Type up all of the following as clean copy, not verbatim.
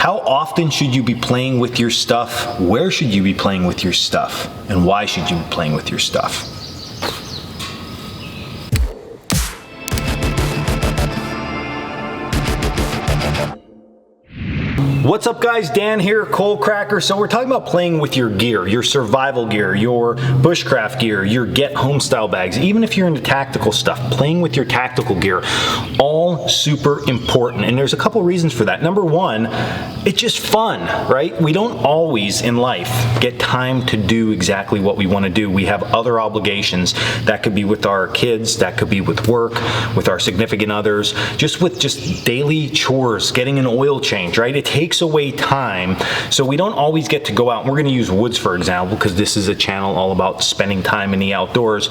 How often should you be playing with your stuff? Where should you be playing with your stuff? And why should you be playing with your stuff? What's up guys, Dan here, Coalcracker. So we're talking about playing with your gear, your survival gear, your bushcraft gear, your get home style bags. Even if you're into tactical stuff, playing with your tactical gear, all super important. And there's a couple reasons for that. Number one, it's just fun, right? We don't always in life get time to do exactly what we want to do. We have other obligations. That could be with our kids, that could be with work, with our significant others, just with daily chores, getting an oil change, right? It takes away time, so we don't always get to go out. We're going to use woods for example, because this is a channel all about spending time in the outdoors.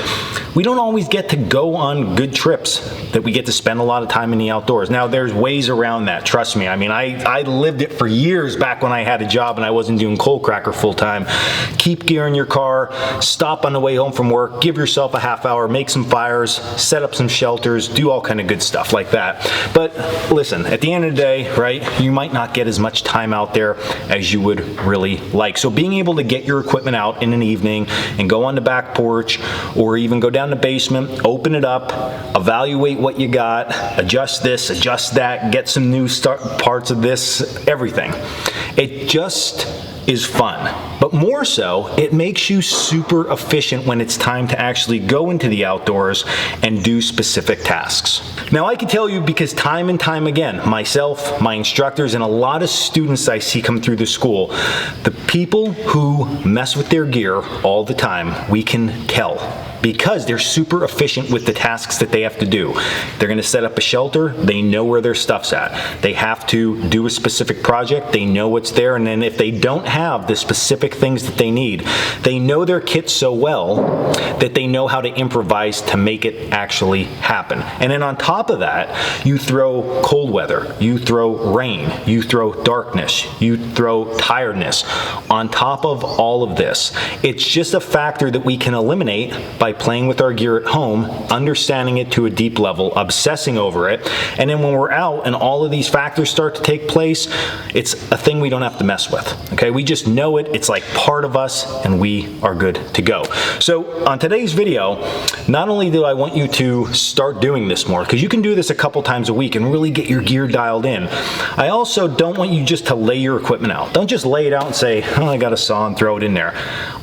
We don't always get to go on good trips that we get to spend a lot of time in the outdoors. Now there's ways around that, trust me. I mean, I lived it for years back when I had a job and I wasn't doing Coalcracker full time. Keep gear in your car, stop on the way home from work, give yourself a half hour, make some fires, set up some shelters, do all kind of good stuff like that. But listen, at the end of the day, right, you might not get as much time out there as you would really like. So being able to get your equipment out in an evening and go on the back porch or even go down the basement, open it up, evaluate what you got, adjust this, adjust that, get some new parts of this, everything. It just is fun. But more so, it makes you super efficient when it's time to actually go into the outdoors and do specific tasks. Now I can tell you, because time and time again, myself, my instructors, and a lot of students I see come through the school, the people who mess with their gear all the time, we can tell, because they're super efficient with the tasks that they have to do. They're gonna set up a shelter, they know where their stuff's at. They have to do a specific project, they know what's there, and then if they don't have the specific things that they need, they know their kit so well that they know how to improvise to make it actually happen. And then on top of that, you throw cold weather, you throw rain, you throw darkness, you throw tiredness. On top of all of this, it's just a factor that we can eliminate by playing with our gear at home, understanding it to a deep level, obsessing over it, and then when we're out and all of these factors start to take place, it's a thing we don't have to mess with, okay? We just know it, it's like part of us, and we are good to go. So on today's video, not only do I want you to start doing this more, because you can do this a couple times a week and really get your gear dialed in, I also don't want you just to lay your equipment out. Don't just lay it out and say, oh, I got a saw, and throw it in there.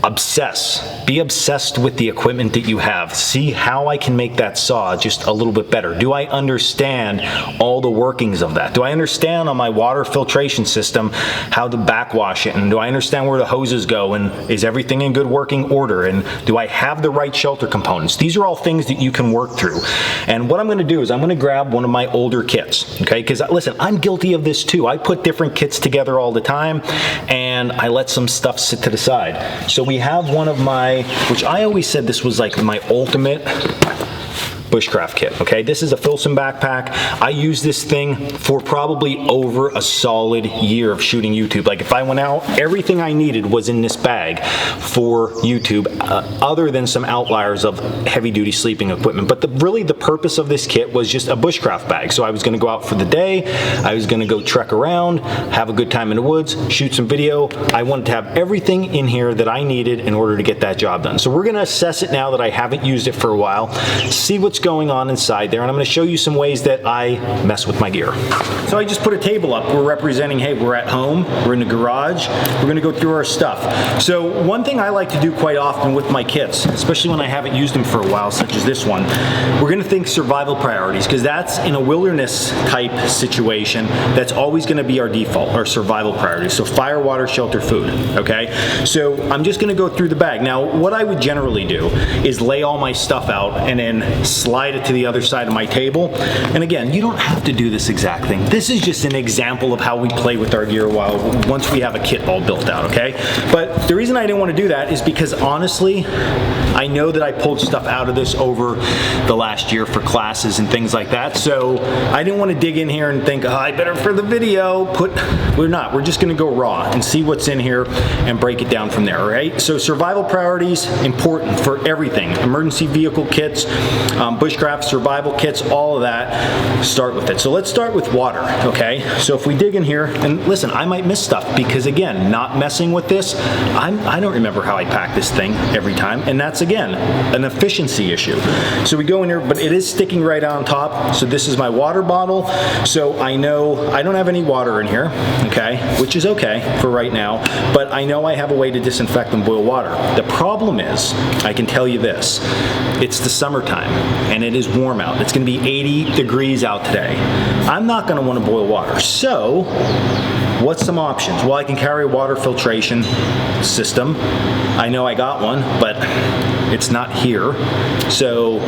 Obsess. Be obsessed with the equipment that you have. See how I can make that saw just a little bit better. Do I understand all the workings of that? Do I understand on my water filtration system how to backwash it? And do I understand where the hoses go? And is everything in good working order? And do I have the right shelter components? These are all things that you can work through. And what I'm going to do is I'm going to grab one of my older kits, okay? Because listen, I'm guilty of this too. I put different kits together all the time and I let some stuff sit to the side. So we have one of my, which I always said this was like my ultimate Bushcraft kit, okay? This is a Filson backpack. I use this thing for probably over a solid year of shooting YouTube. Like if I went out, everything I needed was in this bag for YouTube, other than some outliers of heavy duty sleeping equipment. But really the purpose of this kit was just a Bushcraft bag. So I was gonna go out for the day, I was gonna go trek around, have a good time in the woods, shoot some video. I wanted to have everything in here that I needed in order to get that job done. So we're gonna assess it now that I haven't used it for a while, see what's going on inside there, and I'm going to show you some ways that I mess with my gear. So I just put a table up. We're representing, hey, we're at home, we're in the garage, we're going to go through our stuff. So one thing I like to do quite often with my kits, especially when I haven't used them for a while, such as this one, we're going to think survival priorities, because that's in a wilderness type situation, that's always going to be our default, our survival priorities. So fire, water, shelter, food, okay? So I'm just going to go through the bag. Now, what I would generally do is lay all my stuff out and then slide it to the other side of my table. And again, you don't have to do this exact thing. This is just an example of how we play with our gear once we have a kit all built out, okay? But the reason I didn't want to do that is because honestly, I know that I pulled stuff out of this over the last year for classes and things like that. So I didn't want to dig in here and think, oh, I better for the video we're not. We're just going to go raw and see what's in here and break it down from there, right? So survival priorities, important for everything. Emergency vehicle kits, Bushcraft, survival kits, all of that, start with it. So let's start with water, okay? So if we dig in here, and listen, I might miss stuff because again, not messing with this, I don't remember how I pack this thing every time, and that's again, an efficiency issue. So we go in here, but it is sticking right on top. So this is my water bottle. So I know I don't have any water in here, okay, which is okay for right now, but I know I have a way to disinfect and boil water. The problem is, I can tell you this, it's the summertime and it is warm out. It's gonna be 80 degrees out today. I'm not gonna wanna boil water. So, what's some options? Well, I can carry a water filtration system. I know I got one, but it's not here. So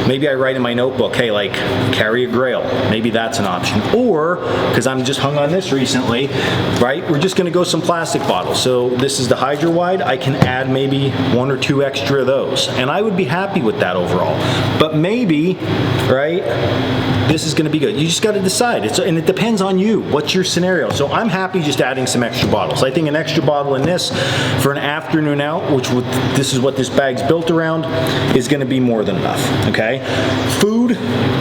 maybe I write in my notebook, hey, like carry a Grail. Maybe that's an option. Or, because I'm just hung on this recently, right? We're just gonna go some plastic bottles. So this is the Hydro Wide. I can add maybe 1 or 2 extra of those. And I would be happy with that overall. But maybe, right, this is gonna be good. You just gotta decide. And it depends on you. What's your scenario? So I'm happy just adding some extra bottles. I think an extra bottle in this for an afternoon out, which this is what this bag's built around, is gonna be more than enough, okay? Food,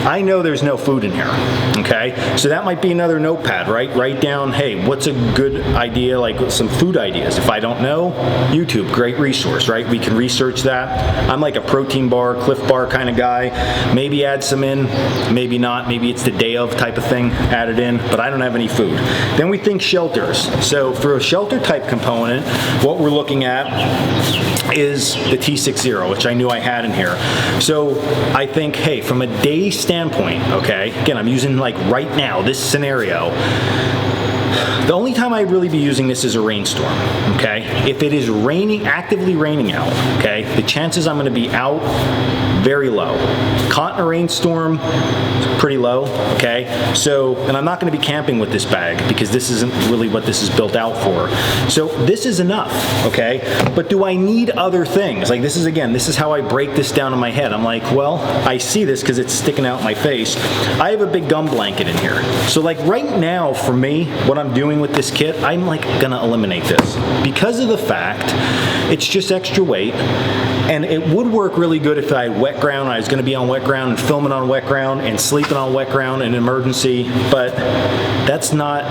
I know there's no food in here, okay? So that might be another notepad, right? Write down, hey, what's a good idea, like some food ideas. If I don't know, YouTube, great resource, right? We can research that. I'm like a protein bar, Cliff Bar kind of guy. Maybe add some in, maybe not. Maybe it's the day of type of thing, add it in, but I don't have any food. Then we think shelters. So for a shelter type component, what we're looking at is the T60, which I knew I had in here. So I think, hey, from a day standpoint, okay, again, I'm using like right now, this scenario, the only time I'd really be using this is a rainstorm, okay? If it is raining, actively raining out, okay, the chances I'm gonna be out, very low. Caught in a rainstorm, pretty low, okay? So, and I'm not gonna be camping with this bag because this isn't really what this is built out for. So this is enough, okay? But do I need other things? Like this is, again, this is how I break this down in my head. I'm like, well, I see this because it's sticking out my face. I have a big gum blanket in here. So like right now for me, what I'm doing with this kit, I'm like gonna eliminate this because of the fact it's just extra weight. And it would work really good if I had wet ground, I was gonna be on wet ground and filming on wet ground and sleeping on wet ground in an emergency, but that's not,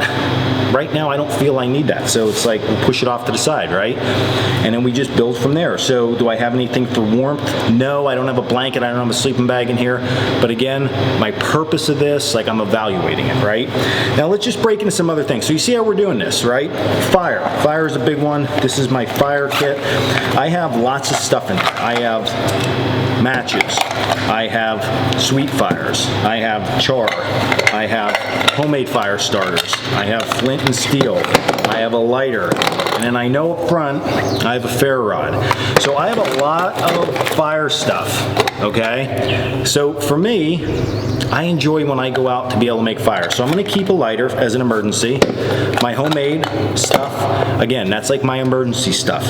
right now I don't feel I need that. So it's like, we'll push it off to the side, right? And then we just build from there. So do I have anything for warmth? No, I don't have a blanket, I don't have a sleeping bag in here. But again, my purpose of this, like I'm evaluating it, right? Now let's just break into some other things. So you see how we're doing this, right? Fire. Fire is a big one. This is my fire kit. I have lots of stuff in there. I have matches, I have sweet fires, I have char, I have homemade fire starters, I have flint and steel, I have a lighter, and then I know up front I have a ferro rod. So I have a lot of fire stuff, okay? So for me, I enjoy when I go out to be able to make fire. So I'm gonna keep a lighter as an emergency. My homemade stuff, again, that's like my emergency stuff.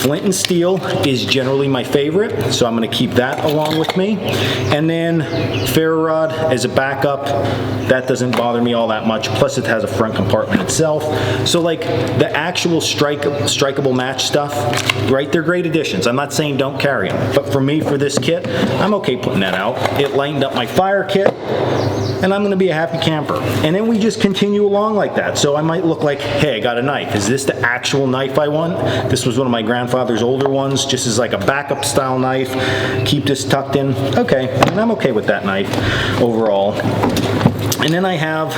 Flint and steel is generally my favorite, so I'm gonna keep that along with me. And then ferro rod as a backup, that doesn't bother me all that much, plus it has a front compartment itself. So like the actual strikeable match stuff, right, they're great additions. I'm not saying don't carry them, but for me, for this kit, I'm okay putting that out. It lightened up my fire kit, and I'm gonna be a happy camper. And then we just continue along like that. So I might look like, hey, I got a knife. Is this the actual knife I want? This was one of my grandfather's older ones, just as like a backup style knife. Keep this tucked in. Okay, and I'm okay with that knife overall. And then I have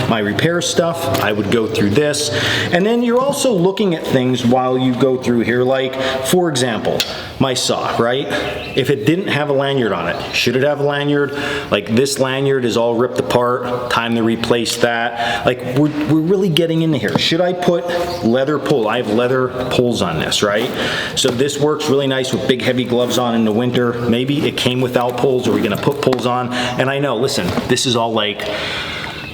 my repair stuff. I would go through this. And then you're also looking at things while you go through here, like, for example, my saw, right? If it didn't have a lanyard on it, should it have a lanyard? Like this lanyard is all ripped apart, time to replace that. Like we're really getting into here. Should I put leather pull? I have leather pulls on this, right? So this works really nice with big heavy gloves on in the winter. Maybe it came without pulls. Are we gonna put pulls on? And I know, listen, this is all like,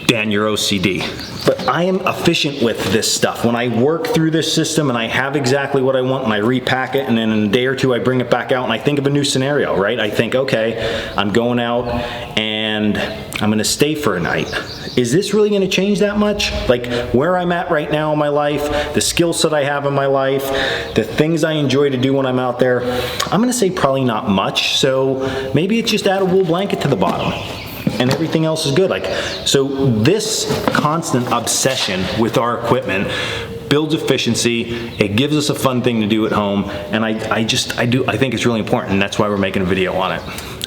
Dan, you're OCD. But I am efficient with this stuff. When I work through this system and I have exactly what I want and I repack it, and then in a day or two I bring it back out and I think of a new scenario, right? I think, okay, I'm going out and and I'm gonna stay for a night. Is this really gonna change that much? Like where I'm at right now in my life, the skill set I have in my life, the things I enjoy to do when I'm out there, I'm gonna say probably not much. So maybe it's just add a wool blanket to the bottom and everything else is good. Like, so this constant obsession with our equipment builds efficiency, it gives us a fun thing to do at home, and I think it's really important, and that's why we're making a video on it.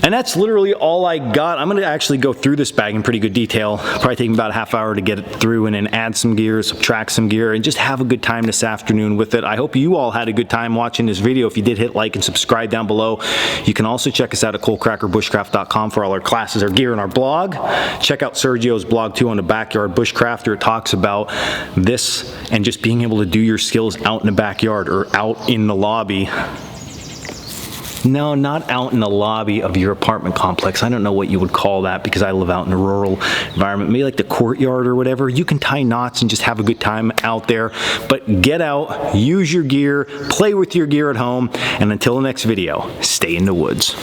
And that's literally all I got. I'm gonna actually go through this bag in pretty good detail. Probably take me about a half hour to get it through and then add some gear, subtract some gear, and just have a good time this afternoon with it. I hope you all had a good time watching this video. If you did, hit like and subscribe down below. You can also check us out at Coalcrackerbushcraft.com for all our classes, our gear, and our blog. Check out Sergio's blog too on the Backyard Bushcrafter. It talks about this and just being able to do your skills out in the backyard or out in the lobby. No, not out in the lobby of your apartment complex. I don't know what you would call that because I live out in a rural environment. Maybe like the courtyard or whatever. You can tie knots and just have a good time out there. But get out, use your gear, play with your gear at home, and until the next video, stay in the woods.